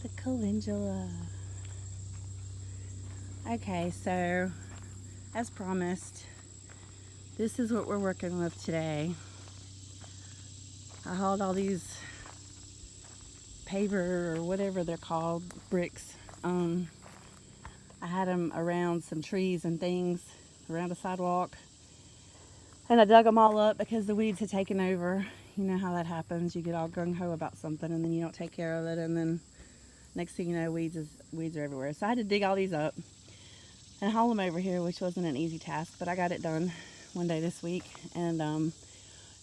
the calendula. Okay, so as promised, this is what we're working with today. I hauled all these paver or whatever they're called, bricks. I had them around some trees and things around a sidewalk, and I dug them all up because the weeds had taken over. You know how that happens. You get all gung-ho about something and then you don't take care of it, and then next thing you know, weeds are everywhere. So I had to dig all these up and haul them over here, which wasn't an easy task, but I got it done one day this week. And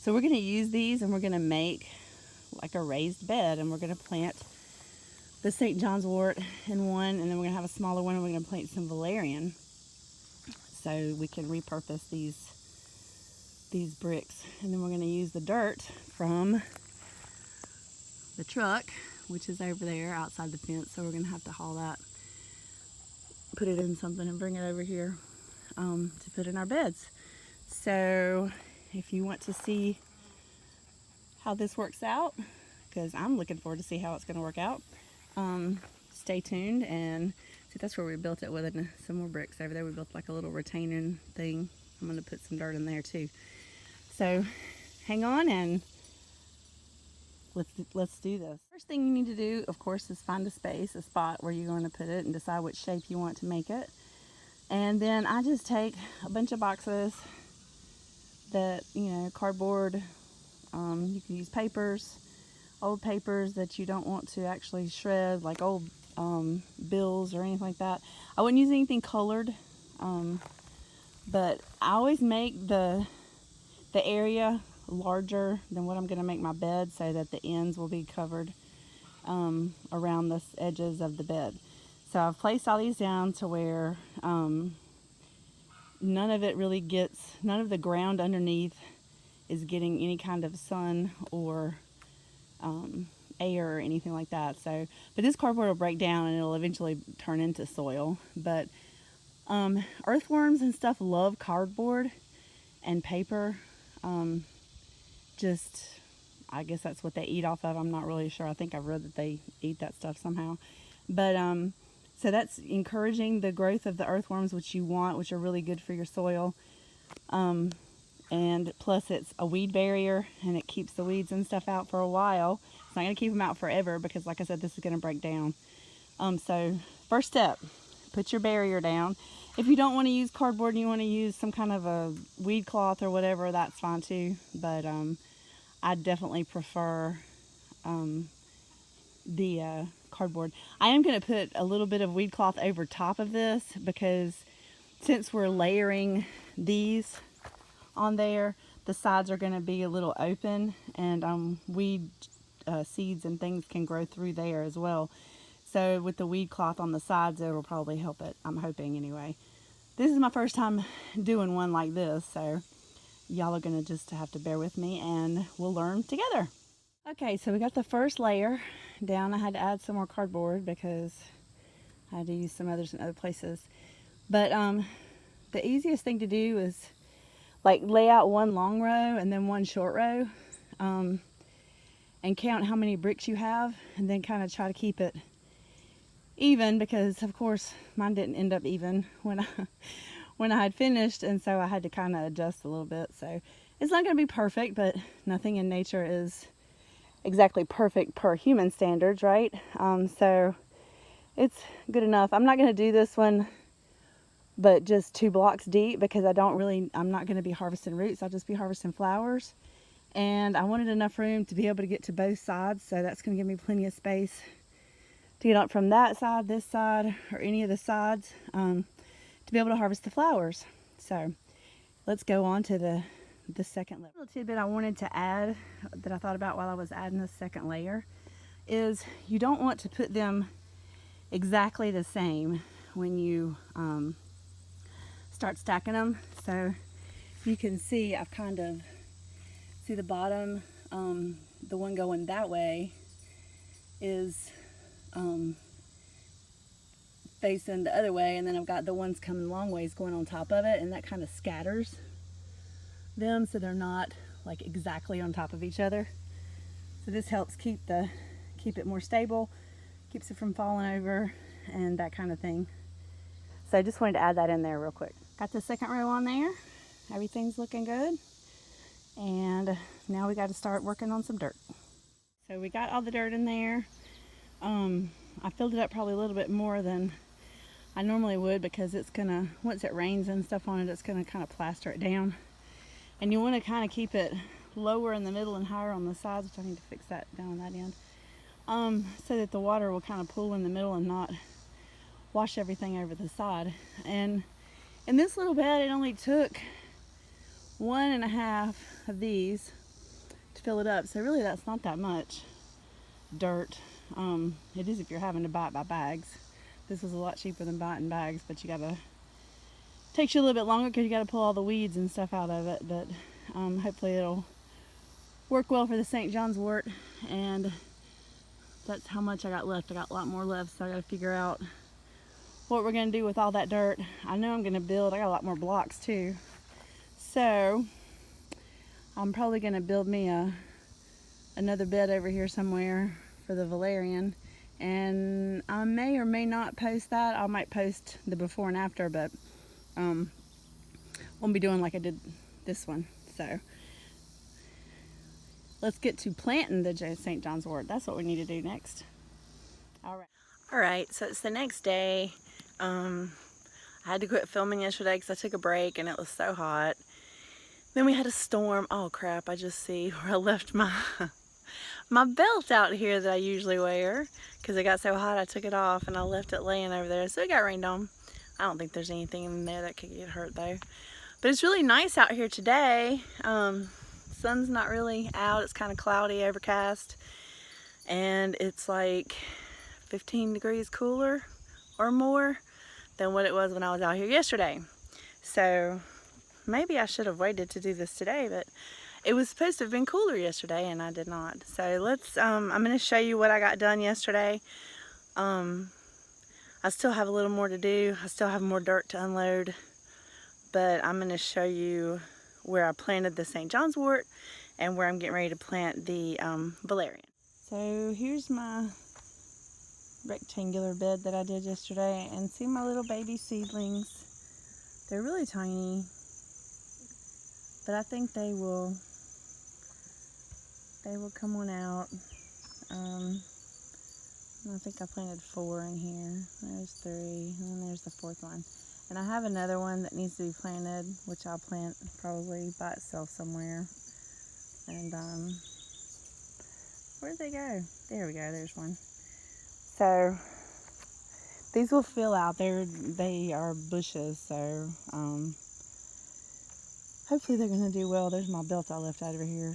so we're going to use these, and we're going to make like a raised bed, and we're going to plant the St. John's wort in one, and then we're going to have a smaller one, and we're going to plant some valerian so we can repurpose these bricks. And then we're going to use the dirt from the truck, which is over there outside the fence, so we're going to have to haul that, put it in something, and bring it over here to put in our beds. So if you want to see how this works out, because I'm looking forward to see how it's going to work out, stay tuned. And see, that's where we built it with some more bricks over there. We built like a little retaining thing. I'm going to put some dirt in there too. So hang on and let's do this. First thing you need to do, of course, is find a space, a spot where you're going to put it, and decide which shape you want to make it. And then I just take a bunch of boxes that, cardboard. You can use papers, old papers that you don't want to actually shred, like old bills or anything like that. I wouldn't use anything colored, but I always make the area larger than what I'm going to make my bed, so that the ends will be covered around the edges of the bed. So I've placed all these down to where none of the ground underneath is getting any kind of sun or air or anything like that. So, but this cardboard will break down and it'll eventually turn into soil. But earthworms and stuff love cardboard and paper. I guess that's what they eat off of. I'm not really sure. I think I've read that they eat that stuff somehow. But so that's encouraging the growth of the earthworms, which you want, which are really good for your soil. And plus it's a weed barrier, and it keeps the weeds and stuff out for a while. It's not going to keep them out forever because, like I said, this is going to break down. So first step, put your barrier down. If you don't want to use cardboard and you want to use some kind of a weed cloth or whatever, that's fine too. But I definitely prefer the cardboard. I am going to put a little bit of weed cloth over top of this, because since we're layering these on there, the sides are going to be a little open, and weed seeds and things can grow through there as well. So with the weed cloth on the sides, it'll probably help it. I'm hoping anyway. This is my first time doing one like this, so y'all are going to just have to bear with me, and we'll learn together. Okay, so we got the first layer down. I had to add some more cardboard because I had to use some others in other places. But the easiest thing to do is like lay out one long row and then one short row, and count how many bricks you have, and then kind of try to keep it even, because of course mine didn't end up even when I had finished, and so I had to kind of adjust a little bit. So it's not going to be perfect, but nothing in nature is exactly perfect per human standards, right? So it's good enough. I'm not going to do this one but just 2 blocks deep, because I'm not going to be harvesting roots. I'll just be harvesting flowers. And I wanted enough room to be able to get to both sides, so that's going to give me plenty of space to get up from that side, this side, or any of the sides, to be able to harvest the flowers. So let's go on to the second layer. A little tidbit I wanted to add that I thought about while I was adding the second layer is you don't want to put them exactly the same when you start stacking them. So you can see I've kind of, see the bottom, the one going that way is facing the other way, and then I've got the ones coming long ways going on top of it, and that kind of scatters them so they're not like exactly on top of each other. So this helps keep it more stable, keeps it from falling over and that kind of thing. So I just wanted to add that in there real quick. Got the second row on there. Everything's looking good. And now we got to start working on some dirt. So we got all the dirt in there. I filled it up probably a little bit more than I normally would because it's gonna, once it rains and stuff on it, it's gonna kind of plaster it down. And you want to kind of keep it lower in the middle and higher on the sides, which I need to fix that down on that end, so that the water will kind of pool in the middle and not wash everything over the side. And in this little bed, it only took 1.5 of these to fill it up. So really that's not that much dirt. It is if you're having to buy it by bags. This was a lot cheaper than buying bags, but you gotta, takes you a little bit longer because you gotta pull all the weeds and stuff out of it. But hopefully it'll work well for the St. John's wort. And that's how much I got left. I got a lot more left, so I gotta figure out what we're gonna do with all that dirt. I know I'm gonna build, I got a lot more blocks too. So I'm probably gonna build me another bed over here somewhere for the valerian. And I may or may not post that. I might post the before and after, but won't be doing like I did this one. So let's get to planting the St. John's wort. That's what we need to do next. All right, so it's the next day. I had to quit filming yesterday because I took a break and it was so hot. Then we had a storm. Oh crap, I just see where I left my my belt out here that I usually wear because it got so hot I took it off and I left it laying over there. So it got rained on. I don't think there's anything in there that could get hurt though. But it's really nice out here today. Sun's not really out. It's kind of cloudy, overcast. And it's like 15 degrees cooler or more than what it was when I was out here yesterday. So maybe I should have waited to do this today, but it was supposed to have been cooler yesterday and I did not. So let's, I'm going to show you what I got done yesterday. I still have a little more to do. I still have more dirt to unload, but I'm going to show you where I planted the St. John's wort and where I'm getting ready to plant the valerian. So here's my rectangular bed that I did yesterday, and see my little baby seedlings. They're really tiny, but I think they will come on out. I think I planted 4 in here. There's 3, and then there's the 4th one. And I have another one that needs to be planted, which I'll plant probably by itself somewhere. And where'd they go? There we go, there's one. So these will fill out. They are bushes, so hopefully they're gonna do well. There's my belt I left out over here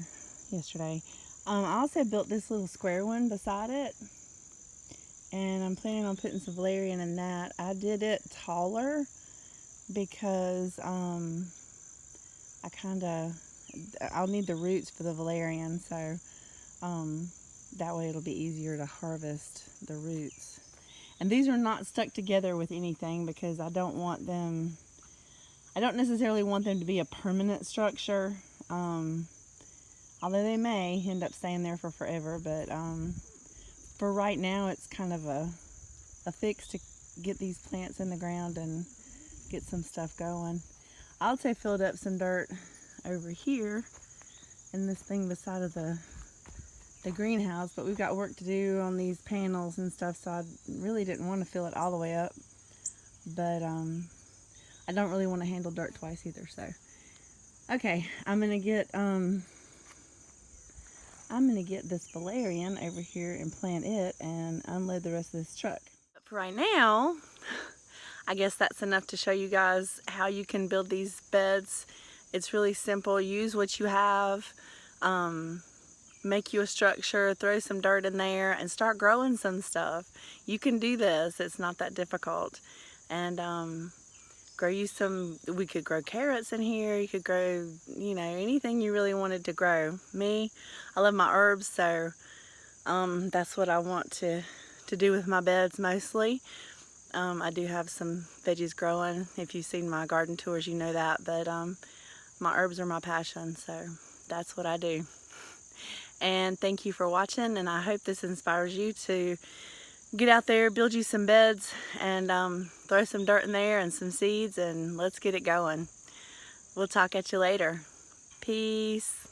yesterday. I also built this little square one beside it, and I'm planning on putting some valerian in that. I did it taller because I'll need the roots for the valerian, so that way it'll be easier to harvest the roots. And these are not stuck together with anything because I don't necessarily want them to be a permanent structure, although they may end up staying there for forever. But for right now, it's kind of a fix to get these plants in the ground and get some stuff going. I also filled up some dirt over here in this thing beside of the greenhouse, but we've got work to do on these panels and stuff, so I really didn't want to fill it all the way up. But I don't really want to handle dirt twice either. So okay, I'm gonna get this valerian over here and plant it and unload the rest of this truck. But for right now, I guess that's enough to show you guys how you can build these beds. It's really simple. Use what you have. Make you a structure, throw some dirt in there, and start growing some stuff. You can do this. It's not that difficult. And grow you some, we could grow carrots in here. You could grow, you know, anything you really wanted to grow. Me, I love my herbs, so that's what I want to do with my beds mostly. I do have some veggies growing. If you've seen my garden tours, you know that. But my herbs are my passion, so that's what I do. And thank you for watching, and I hope this inspires you to get out there, build you some beds, and throw some dirt in there and some seeds, and let's get it going. We'll talk at you later. Peace.